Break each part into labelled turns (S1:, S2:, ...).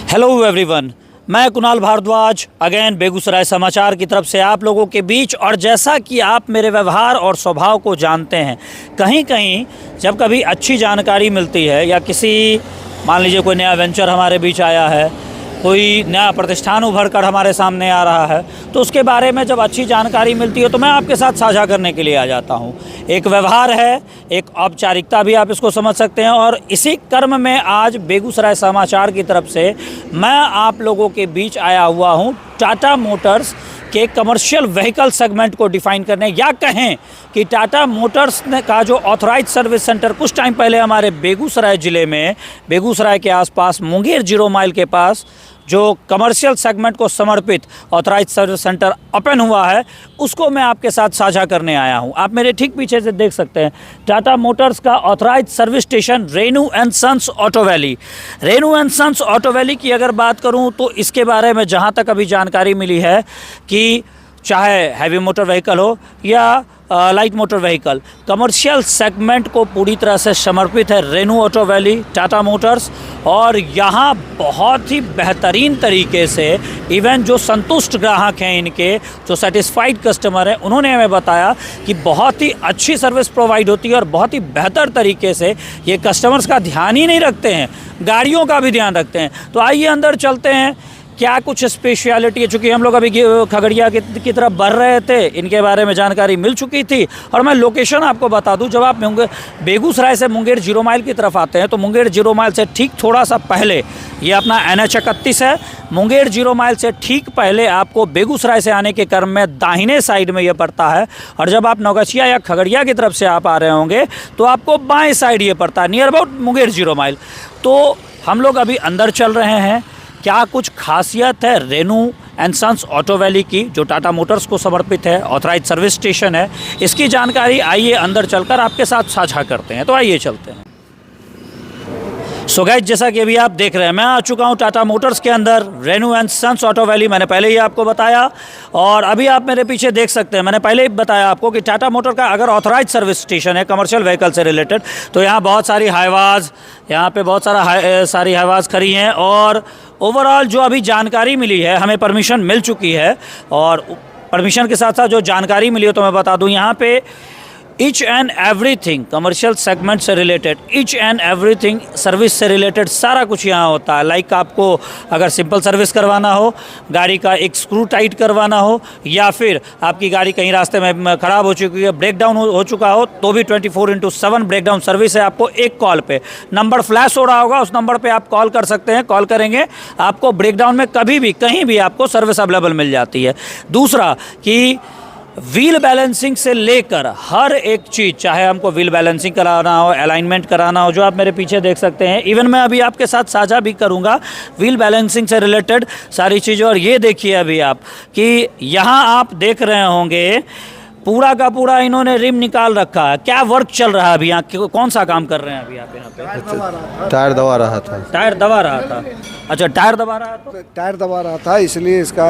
S1: Hello everyone, मैं Kunal Bhardwaj again Begusarai समाचार की तरफ से आप लोगों के बीच। और जैसा कि आप मेरे व्यवहार और स्वभाव को जानते हैं, कहीं कहीं जब कभी अच्छी जानकारी मिलती है या किसी मान लीजिए कोई नया वेंचर हमारे बीच आया है, कोई नया प्रतिष्ठान उभर कर हमारे सामने आ रहा है, तो उसके बारे में जब अच्छी जानकारी मिलती है तो मैं आपके साथ साझा करने के लिए आ जाता हूँ। एक व्यवहार है, एक औपचारिकता भी आप इसको समझ सकते हैं। और इसी क्रम में आज बेगूसराय समाचार की तरफ से मैं आप लोगों के बीच आया हुआ हूँ टाटा मोटर्स के कमर्शियल व्हीकल सेगमेंट को डिफ़ाइन करने, या कहें कि टाटा मोटर्स ने का जो ऑथराइज सर्विस सेंटर कुछ टाइम पहले हमारे बेगूसराय ज़िले में, बेगूसराय के आसपास मुंगेर 0 माइल के पास जो कमर्शियल सेगमेंट को समर्पित ऑथराइज सर्विस सेंटर ओपन हुआ है, उसको मैं आपके साथ साझा करने आया हूं। आप मेरे ठीक पीछे से देख सकते हैं टाटा मोटर्स का authorise service station Renu and Sons Auto Valley. Renu and Sons Auto Valley की अगर बात करूं तो इसके बारे में जहां तक अभी जानकारी मिली है कि चाहे हैवी मोटर व्हीकल हो या light motor vehicle, commercial segment को पूरी तरह से समर्पित है Renu auto valley Tata Motors. और यहाँ बहुत ही बेहतरीन तरीके से इवन जो संतुष्ट ग्राहक हैं, इनके जो सेटिस्फाइड कस्टमर हैं, उन्होंने हमें बताया कि बहुत ही अच्छी सर्विस प्रोवाइड होती है और बहुत ही बेहतर तरीके से ये कस्टमर्स का ध्यान ही नहीं रखते हैं, गाड़ियों का भी ध्यान रखते हैं। तो आइए अंदर चलते हैं, क्या कुछ स्पेशलिटी है। चूँकि हम लोग अभी खगड़िया की तरफ बढ़ रहे थे, इनके बारे में जानकारी मिल चुकी थी। और मैं लोकेशन आपको बता दूं, जब आप बेगूसराय से मुंगेर 0 माइल की तरफ आते हैं तो मुंगेर 0 माइल से ठीक थोड़ा सा पहले ये अपना NH 31 है। मुंगेर 0 माइल से ठीक पहले आपको बेगूसराय से आने के क्रम में दाहिने साइड में ये पड़ता है। और जब आप नौगछिया या खगड़िया की तरफ से आप आ रहे होंगे तो आपको बाएँ साइड ये पड़ता है, नियर अबाउट मुंगेर 0 माइल। तो हम लोग अभी अंदर चल रहे हैं। क्या कुछ खासियत है Renu and Sons Auto Valley की, जो टाटा मोटर्स को समर्पित है, ऑथराइज सर्विस स्टेशन है, इसकी जानकारी आइए अंदर चलकर आपके साथ साझा करते हैं। तो आइए चलते हैं। सो गाइस, जैसा कि अभी आप देख रहे हैं, मैं आ चुका हूं टाटा मोटर्स के अंदर, Renu and Sons Auto Valley. मैंने पहले ही आपको बताया और अभी आप मेरे पीछे देख सकते हैं, मैंने पहले ही बताया आपको कि टाटा मोटर का अगर ऑथराइज सर्विस स्टेशन है कमर्शियल व्हीकल से रिलेटेड, तो यहाँ बहुत सारी हाईवाज, यहाँ पे बहुत सारी हाईवाज खड़ी हैं। और ओवरऑल जो अभी जानकारी मिली है, हमें परमिशन मिल चुकी है, और परमिशन के साथ साथ जो जानकारी मिली है तो मैं बता दूँ, यहाँ पे each and everything commercial segment से related, each and everything service से रिलेटेड सारा कुछ यहाँ होता है। लाइक आपको अगर सिंपल सर्विस करवाना हो, गाड़ी का एक स्क्रू टाइट करवाना हो, या फिर आपकी गाड़ी कहीं रास्ते में ख़राब हो चुकी है, ब्रेक डाउन हो चुका हो, तो भी 24/7 ब्रेक डाउन सर्विस है। आपको एक कॉल पे नंबर फ्लैश हो रहा होगा, उस नंबर पर आप कॉल कर सकते हैं। कॉल करेंगे, आपको ब्रेक डाउन में कभी भी कहीं भी आपको सर्विस अवेलेबल मिल जाती है। दूसरा कि व्हील बैलेंसिंग से लेकर हर एक चीज़, चाहे हमको व्हील बैलेंसिंग कराना हो, अलाइनमेंट कराना हो, जो आप मेरे पीछे देख सकते हैं, इवन मैं अभी आपके साथ साझा भी करूंगा व्हील बैलेंसिंग से रिलेटेड सारी चीज़ें। और ये देखिए अभी आप कि यहाँ आप देख रहे होंगे पूरा का पूरा इन्होंने रिम निकाल रखा है। क्या वर्क चल रहा है अभी यहाँ, कौन सा काम कर रहे हैं अभी आप यहाँ पे?
S2: टायर दबा रहा था।
S1: टायर दबा रहा था? अच्छा, टायर दबा रहा था।
S2: टायर दबा रहा था, इसलिए इसका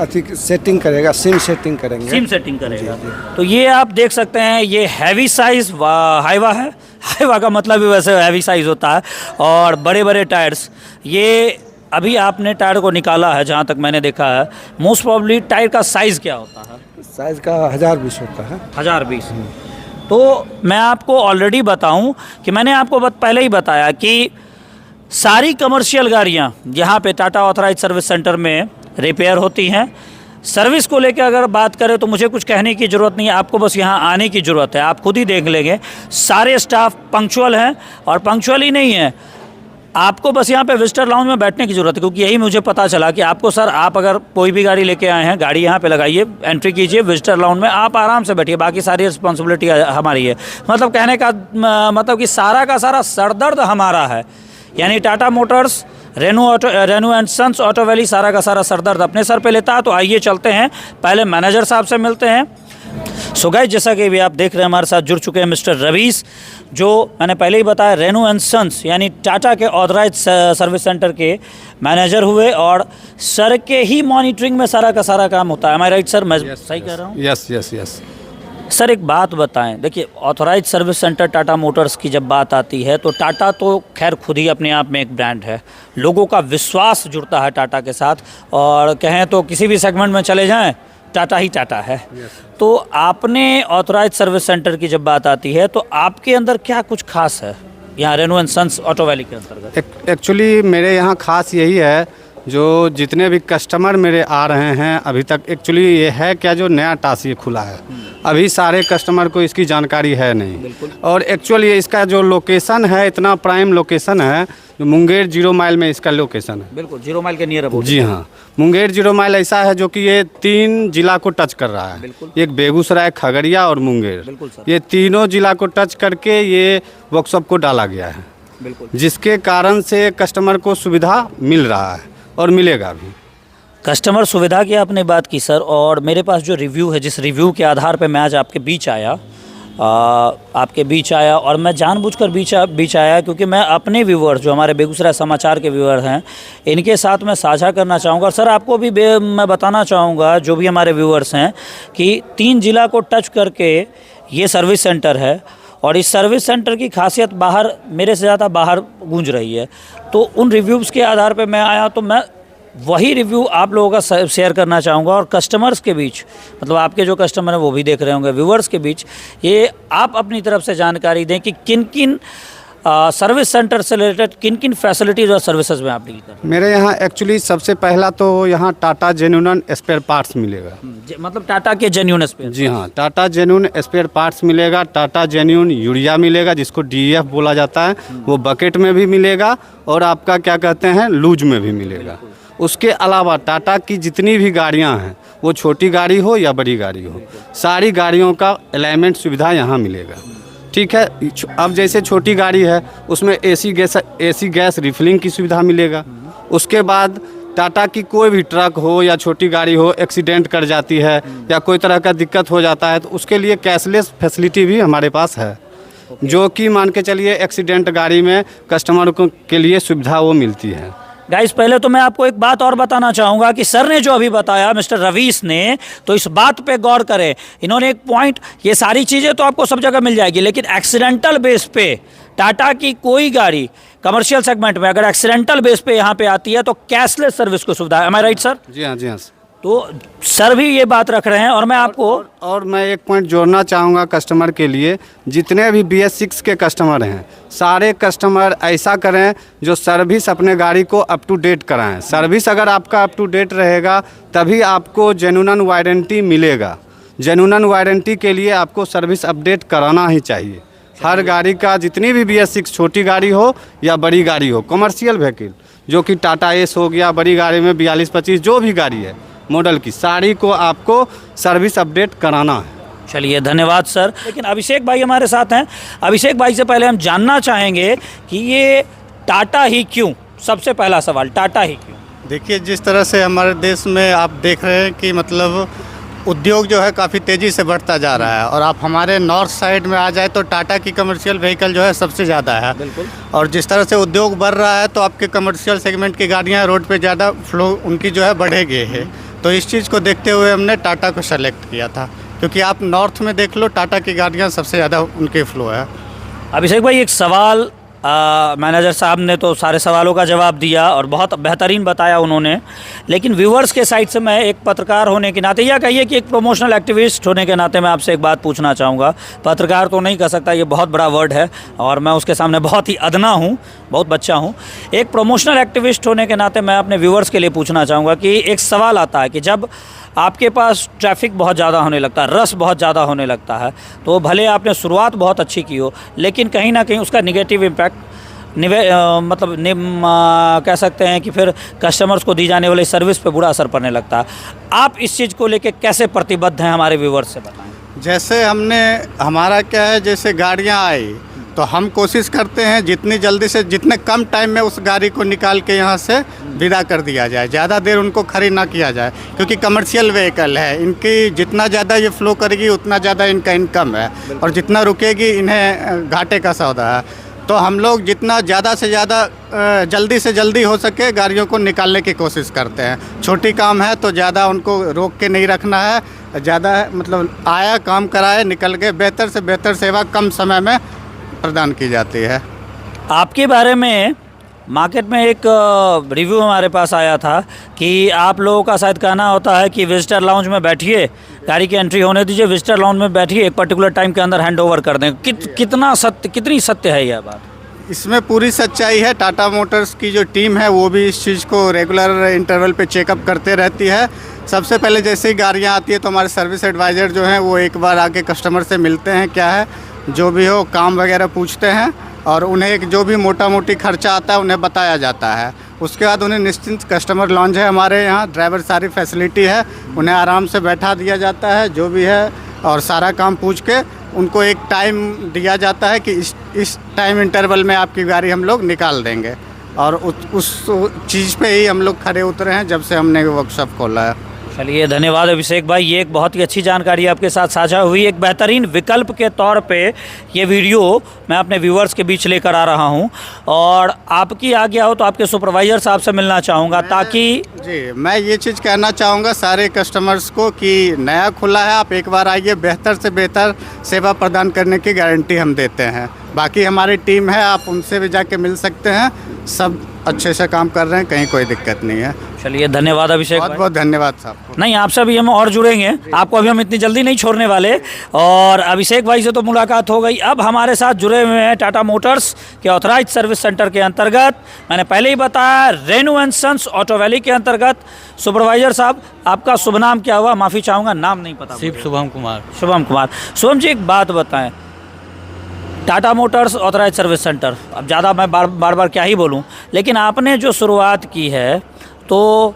S2: अधिक सेटिंग करेगा, सिम सेटिंग करेंगे।
S1: सिम सेटिंग करेगा। तो ये आप देख सकते हैं, ये हैवी साइज हाईवा है। हाईवा का मतलब भी वैसे हैवी साइज होता है। और बड़े बड़े टायर्स, ये अभी आपने टायर को निकाला है, जहाँ तक मैंने देखा है। मोस्ट प्रॉब्ली टायर का साइज़ क्या होता है?
S2: साइज का 1020 होता है।
S1: 1020। तो मैं आपको ऑलरेडी बताऊं कि मैंने आपको पहले ही बताया कि सारी कमर्शियल गाड़ियां यहाँ पे टाटा ऑथराइज सर्विस सेंटर में रिपेयर होती हैं। सर्विस को लेकर अगर बात करें तो मुझे कुछ कहने की ज़रूरत नहीं है, आपको बस यहाँ आने की ज़रूरत है। आप खुद ही देख लेंगे, सारे स्टाफ पंक्चुअल हैं। और पंक्चुअल ही नहीं है, आपको बस यहाँ पे विजिटर लाउंज में बैठने की ज़रूरत है। क्योंकि यही मुझे पता चला कि आपको सर, आप अगर कोई भी गाड़ी लेके आए हैं, गाड़ी यहाँ पे लगाइए, एंट्री कीजिए विजिटर लाउंज में, आप आराम से बैठिए, बाकी सारी रिस्पॉन्सिबिलिटी हमारी है। मतलब कहने का मतलब कि सारा का सारा सरदर्द हमारा है। यानी Tata Motors, Renu and Sons Auto Valley सारा का सारा सरदर्द अपने सर पे लेता है। तो आइए चलते हैं, पहले मैनेजर साहब से मिलते हैं। सो गाइस, जैसा कि भी आप देख रहे हैं, हमारे साथ जुड़ चुके हैं मिस्टर रवीश, जो मैंने पहले ही बताया रेनू एंड सन्स यानी टाटा के ऑथराइज सर्विस सेंटर के मैनेजर हुए। और सर के ही मॉनिटरिंग में सारा का सारा काम होता है। एम आई राइट सर? मैं सही कह रहा हूँ?
S3: Yes yes yes.
S1: सर एक बात बताएं, देखिए authorise service centre Tata Motors की जब बात आती है तो टाटा तो खैर खुद ही अपने आप में एक ब्रांड है, लोगों का विश्वास जुड़ता है टाटा के साथ, और कहें तो किसी भी सेगमेंट में चले जाएं टाटा ही टाटा है। तो आपने ऑथराइज सर्विस सेंटर की जब बात आती है तो आपके अंदर क्या कुछ खास है यहाँ Renu and Sons Auto Valley के अंतर्गत?
S3: एक्चुअली मेरे यहाँ खास यही है, जो जितने भी कस्टमर मेरे आ रहे हैं अभी तक, एक्चुअली ये है क्या, जो नया टासी खुला है, अभी सारे कस्टमर को इसकी जानकारी है नहीं। और एक्चुअली इसका जो लोकेशन है इतना प्राइम लोकेशन है, जो मुंगेर 0 माइल में इसका लोकेशन है।
S1: बिल्कुल 0 माइल के नियर अबाउट।
S3: जी हाँ, मुंगेर 0 माइल ऐसा है जो कि ये 3 जिला को टच कर रहा है, एक बेगूसराय, खगड़िया और मुंगेर, ये तीनों जिला को टच करके ये वर्कशॉप को डाला गया है, जिसके कारण से कस्टमर को सुविधा मिल रहा है और मिलेगा भी।
S1: कस्टमर सुविधा की आपने बात की सर, और मेरे पास जो रिव्यू है, जिस रिव्यू के आधार पे मैं आज आपके बीच आया, और मैं जानबूझकर बीच आया क्योंकि मैं अपने व्यूअर्स, जो हमारे बेगूसराय समाचार के व्यूअर हैं, इनके साथ मैं साझा करना चाहूँगा। और सर आपको भी मैं बताना चाहूँगा, जो भी हमारे व्यूअर्स हैं, कि 3 जिला को टच करके ये सर्विस सेंटर है, और इस सर्विस सेंटर की खासियत बाहर, मेरे से ज़्यादा बाहर गूंज रही है। तो उन रिव्यूज़ के आधार पे मैं आया, तो मैं वही रिव्यू आप लोगों का शेयर करना चाहूँगा, और कस्टमर्स के बीच, मतलब आपके जो कस्टमर हैं वो भी देख रहे होंगे, व्यूअर्स के बीच ये आप अपनी तरफ से जानकारी दें कि किन किन सर्विस सेंटर से रिलेटेड किन किन फैसिलिटीज़ और सर्विसेज में आप डील कर रहे हैं।
S3: मेरे यहाँ एक्चुअली सबसे पहला तो यहाँ टाटा जेन्युइन स्पेयर पार्ट्स मिलेगा।
S1: मतलब टाटा के जेन्युइन स्पेयर?
S3: जी हाँ, टाटा जेन्युइन स्पेयर पार्ट्स मिलेगा, टाटा जेन्युइन यूरिया मिलेगा, जिसको DEF बोला जाता है, वो बकेट में भी मिलेगा, और आपका क्या कहते हैं लूज में भी मिलेगा। उसके अलावा टाटा की जितनी भी गाड़ियाँ हैं, वो छोटी गाड़ी हो या बड़ी गाड़ी हो, सारी गाड़ियों का अलाइनमेंट सुविधा यहाँ मिलेगा। ठीक है, अब जैसे छोटी गाड़ी है उसमें AC गैस रिफिलिंग की सुविधा मिलेगा। उसके बाद टाटा की कोई भी ट्रक हो या छोटी गाड़ी हो, एक्सीडेंट कर जाती है या कोई तरह का दिक्कत हो जाता है, तो उसके लिए कैशलेस फैसिलिटी भी हमारे पास है, जो कि मान के चलिए एक्सीडेंट गाड़ी में कस्टमर के लिए सुविधा वो मिलती है।
S1: गाइस, पहले तो मैं आपको एक बात और बताना चाहूँगा कि सर ने जो अभी बताया, मिस्टर रवीश ने, तो इस बात पे गौर करें। इन्होंने एक पॉइंट, ये सारी चीज़ें तो आपको सब जगह मिल जाएगी, लेकिन एक्सीडेंटल बेस पे टाटा की कोई गाड़ी कमर्शियल सेगमेंट में अगर एक्सीडेंटल बेस पे यहाँ पे आती है तो कैशलेस सर्विस को सुविधा है। एम आई राइट सर?
S3: जी हाँ, जी हाँ।
S1: तो सर भी ये बात रख रहे हैं, और मैं आपको
S3: और मैं एक पॉइंट जोड़ना चाहूँगा कस्टमर के लिए, जितने भी BS6 के कस्टमर हैं, सारे कस्टमर ऐसा करें जो सर्विस अपने गाड़ी को अप टू डेट कराएं। सर्विस अगर आपका अप टू डेट रहेगा तभी आपको जेन्युइन वारंटी मिलेगा। जेन्युइन वारंटी के लिए आपको सर्विस अपडेट कराना ही चाहिए। हर गाड़ी का, जितनी भी BS6 छोटी गाड़ी हो या बड़ी गाड़ी हो, कमर्शियल व्हीकल जो कि टाटा एस हो गया, बड़ी गाड़ी में 4225 जो भी गाड़ी है मॉडल की, सारी को आपको सर्विस अपडेट कराना है।
S1: चलिए, धन्यवाद सर। लेकिन अभिषेक भाई हमारे साथ हैं। अभिषेक भाई से पहले हम जानना चाहेंगे कि ये टाटा ही क्यों? सबसे पहला सवाल, टाटा ही क्यों?
S4: देखिए, जिस तरह से हमारे देश में आप देख रहे हैं कि मतलब उद्योग जो है काफ़ी तेज़ी से बढ़ता जा रहा है, और आप हमारे नॉर्थ साइड में आ जाए तो टाटा की कमर्शियल व्हीकल जो है सबसे ज़्यादा है।
S1: बिल्कुल।
S4: और जिस तरह से उद्योग बढ़ रहा है तो आपके कमर्शियल सेगमेंट की गाड़ियाँ रोड पे ज़्यादा फ्लो उनकी जो है बढ़ेगी है। तो इस चीज़ को देखते हुए हमने टाटा को सेलेक्ट किया था, क्योंकि आप नॉर्थ में देख लो, टाटा की गाड़ियाँ सबसे ज़्यादा उनके फ्लो है।
S1: अभिषेक भाई, एक सवाल, मैनेजर साहब ने तो सारे सवालों का जवाब दिया और बहुत बेहतरीन बताया उन्होंने, लेकिन व्यूअर्स के साइड से मैं एक पत्रकार होने के नाते, या कहिए कि एक प्रमोशनल एक्टिविस्ट होने के नाते, मैं आपसे एक बात पूछना चाहूँगा। पत्रकार तो नहीं कह सकता, ये बहुत बड़ा वर्ड है और मैं उसके सामने बहुत ही अदना हूँ, बहुत बच्चा हूँ। एक प्रमोशनल एक्टिविस्ट होने के नाते मैं अपने व्यूअर्स के लिए पूछना चाहूँगा कि एक सवाल आता है कि जब आपके पास ट्रैफिक बहुत ज़्यादा होने लगता है, रश बहुत ज़्यादा होने लगता है, तो भले आपने शुरुआत बहुत अच्छी की हो, लेकिन कहीं ना कहीं उसका निगेटिव इम्पैक्ट कह सकते हैं कि फिर कस्टमर्स को दी जाने वाली सर्विस पे बुरा असर पड़ने लगता है। आप इस चीज़ को लेके कैसे प्रतिबद्ध हैं, हमारे व्यूअर्स से बताएं।
S4: जैसे हमारा क्या है, जैसे गाड़ियाँ आई तो हम कोशिश करते हैं जितनी जल्दी से, जितने कम टाइम में उस गाड़ी को निकाल के यहाँ से विदा कर दिया जाए, ज़्यादा देर उनको खड़ी ना किया जाए, क्योंकि कमर्शियल व्हीकल है, इनकी जितना ज़्यादा ये फ्लो करेगी उतना ज़्यादा इनका इनकम है, और जितना रुकेगी इन्हें घाटे का सौदा है। तो हम लोग जितना ज़्यादा से ज़्यादा जल्दी से जल्दी हो सके गाड़ियों को निकालने की कोशिश करते हैं। छोटी काम है तो ज़्यादा उनको रोक के नहीं रखना है, ज़्यादा मतलब आया, काम कराए, निकल गए। बेहतर से बेहतर सेवा कम समय में प्रदान की जाती है।
S1: आपके बारे में मार्केट में एक रिव्यू हमारे पास आया था कि आप लोगों का शायद कहना होता है कि विजिटर लाउंज में बैठिए, गाड़ी की एंट्री होने दीजिए, विजिटर लाउंज में बैठिए, एक पर्टिकुलर टाइम के अंदर हैंड ओवर कर दें। कितनी सत्य है यह बात?
S4: इसमें पूरी सच्चाई है। टाटा मोटर्स की जो टीम है वो भी इस चीज़ को रेगुलर इंटरवल पे चेकअप करते रहती है। सबसे पहले जैसे ही गाड़ियाँ आती है तो हमारे सर्विस एडवाइज़र जो हैं वो एक बार आके कस्टमर से मिलते हैं, क्या है जो भी हो काम वगैरह पूछते हैं, और उन्हें एक जो भी मोटा मोटी खर्चा आता है उन्हें बताया जाता है। उसके बाद उन्हें निश्चिंत, कस्टमर लॉन्च है हमारे यहाँ, ड्राइवर सारी फैसिलिटी है, उन्हें आराम से बैठा दिया जाता है जो भी है, और सारा काम पूछ के उनको एक टाइम दिया जाता है कि इस टाइम इंटरवल में आपकी गाड़ी हम लोग निकाल देंगे, और उस चीज़ पे ही हम लोग खड़े उतरे हैं जब से हमने वर्कशॉप खोला है।
S1: चलिए, धन्यवाद अभिषेक भाई, ये एक बहुत ही अच्छी जानकारी आपके साथ साझा हुई। एक बेहतरीन विकल्प के तौर पे ये वीडियो मैं अपने व्यूअर्स के बीच लेकर आ रहा हूँ, और आपकी आज्ञा हो तो आपके सुपरवाइज़र साहब से मिलना चाहूँगा ताकि
S4: जी, मैं ये चीज़ कहना चाहूँगा सारे कस्टमर्स को कि नया खुला है, आप एक बार आइए, बेहतर से बेहतर सेवा प्रदान करने की गारंटी हम देते हैं। बाकी हमारी टीम है, आप उनसे भी जाके मिल सकते हैं, सब अच्छे से काम कर रहे हैं, कहीं कोई दिक्कत नहीं है।
S1: चलिए, धन्यवाद अभिषेक
S4: बहुत
S1: भाई।
S4: बहुत धन्यवाद साहब।
S1: नहीं, आपसे भी हम और जुड़ेंगे, आपको अभी हम इतनी जल्दी नहीं छोड़ने वाले। और अभिषेक भाई से तो मुलाकात हो गई, अब हमारे साथ जुड़े हुए हैं टाटा मोटर्स के ऑथराइज सर्विस सेंटर के अंतर्गत, मैंने पहले ही बताया, Renu and Sons Auto Valley के अंतर्गत। सुपरवाइजर साहब, आपका शुभ नाम क्या हुआ? माफ़ी चाहूँगा, नाम नहीं पता।
S5: शिव शुभम कुमार।
S1: शुभम कुमार। शुभम जी, एक बात बताएं, Tata Motors authorise service centre, अब ज़्यादा मैं बार क्या ही बोलूं, लेकिन आपने जो शुरुआत की है तो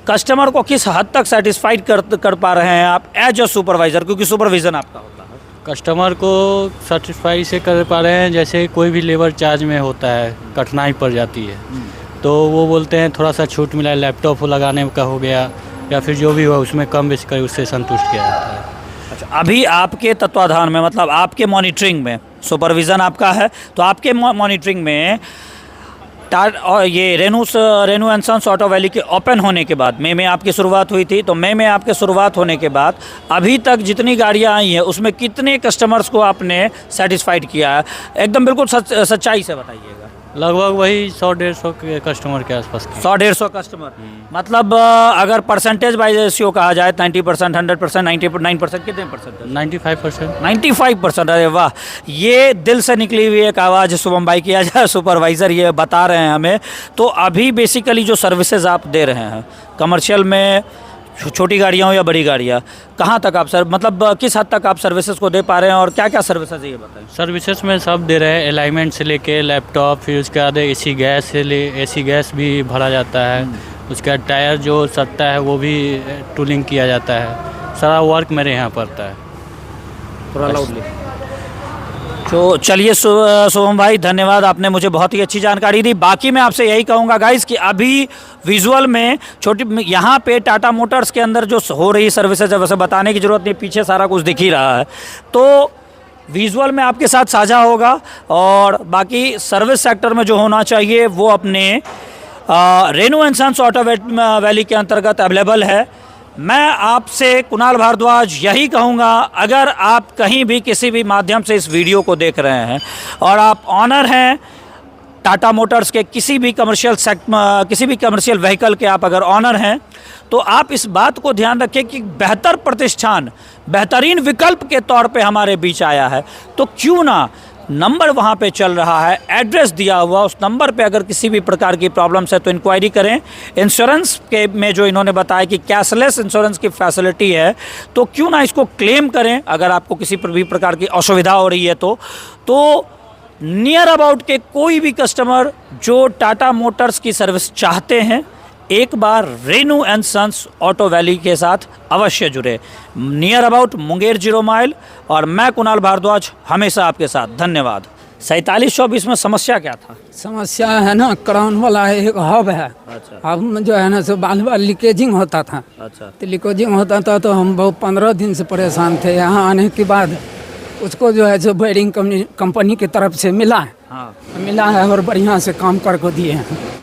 S1: कस्टमर को किस हद तक सेटिस्फाइड कर पा रहे हैं आप एज अ सुपरवाइज़र, क्योंकि सुपरविज़न आपका होता है?
S5: कस्टमर को सेटिस्फाई से कर पा रहे हैं। जैसे कोई भी लेबर चार्ज में होता है, कठिनाई पड़ जाती है, तो वो बोलते हैं थोड़ा सा छूट मिला है, लैपटॉप लगाने का हो गया या फिर जो भी हुआ उसमें कम बेच कर उससे संतुष्ट किया जाता है।
S1: अच्छा, अभी आपके तत्वाधान में, मतलब आपके मॉनिटरिंग में, सुपरविज़न आपका है, तो आपके मॉनिटरिंग में और ये Renu and Sons Auto Valley के ओपन होने के बाद, मई में आपकी शुरुआत हुई थी, तो मई में आपके शुरुआत होने के बाद अभी तक जितनी गाड़ियां आई हैं उसमें कितने कस्टमर्स को आपने सेटिस्फाइड किया है? एकदम बिल्कुल सच्चाई से बताइएगा।
S5: लगभग वही 100-150 के कस्टमर के आसपास।
S1: 100-150 कस्टमर, मतलब अगर परसेंटेज वाइज रेशियो कहा जाए 90%, 100%, 99%, कितने परसेंट?
S5: 95%।
S1: 95%। अरे वाह, ये दिल से निकली हुई एक आवाज़ शुभम भाई की, आज सुपरवाइज़र ये बता रहे हैं हमें। तो अभी बेसिकली जो सर्विसेज आप दे रहे हैं कमर्शियल में, छोटी गाड़ियाँ हो या बड़ी गाड़ियाँ, कहाँ तक आप मतलब किस हद तक आप सर्विसेज को दे पा रहे हैं, और क्या क्या सर्विसेज है ये बताएं?
S5: सर्विसेज में सब दे रहे हैं, अलाइनमेंट से लेके लैपटॉप, फिर उसके बाद एसी गैस भी भरा जाता है, उसके बाद टायर जो सटता है वो भी टूलिंग किया जाता है, सारा वर्क मेरे यहाँ पड़ता है।
S1: थोड़ा लाउडली। तो चलिए शुभम भाई, धन्यवाद, आपने मुझे बहुत ही अच्छी जानकारी दी। बाकी मैं आपसे यही कहूँगा गाइस कि अभी विजुअल में यहाँ पे टाटा मोटर्स के अंदर जो हो रही सर्विसेज है, वैसे बताने की ज़रूरत नहीं, पीछे सारा कुछ दिख ही रहा है, तो विजुअल में आपके साथ साझा होगा। और बाकी सर्विस सेक्टर में जो होना चाहिए वो अपने Renu and Sons Auto Valley के अंतर्गत अवेलेबल है। मैं आपसे कुणाल भारद्वाज यही कहूँगा, अगर आप कहीं भी किसी भी माध्यम से इस वीडियो को देख रहे हैं और आप ऑनर हैं टाटा मोटर्स के किसी भी कमर्शियल व्हीकल के आप अगर ऑनर हैं, तो आप इस बात को ध्यान रखें कि बेहतर प्रतिष्ठान, बेहतरीन विकल्प के तौर पे हमारे बीच आया है, तो क्यों ना, नंबर वहाँ पे चल रहा है, एड्रेस दिया हुआ, उस नंबर पे अगर किसी भी प्रकार की प्रॉब्लम्स है तो इंक्वायरी करें। इंश्योरेंस के में जो इन्होंने बताया कि कैशलेस इंश्योरेंस की फैसिलिटी है, तो क्यों ना इसको क्लेम करें अगर आपको किसी भी प्रकार की असुविधा हो रही है तो नियर अबाउट के कोई भी कस्टमर जो टाटा मोटर्स की सर्विस चाहते हैं, एक बार Renu and Sons Auto Valley के साथ अवश्य जुड़े। नियर अबाउट मुंगेर 0 माइल, और मैं कुणाल भारद्वाज हमेशा आपके साथ। धन्यवाद। 4724 में समस्या क्या था?
S6: समस्या है ना, क्राउन वाला एक हब है।
S1: अच्छा।
S6: हब में जो है ना, सो बार बार लीकेजिंग होता था।
S1: अच्छा।
S6: तो लीकेजिंग होता था तो हम बहुत 15 दिन से परेशान थे। यहाँ आने के बाद उसको जो है, जो बेयरिंग कंपनी की तरफ से मिला है।
S1: हाँ।
S6: मिला है और बढ़िया से काम करके दिए हैं।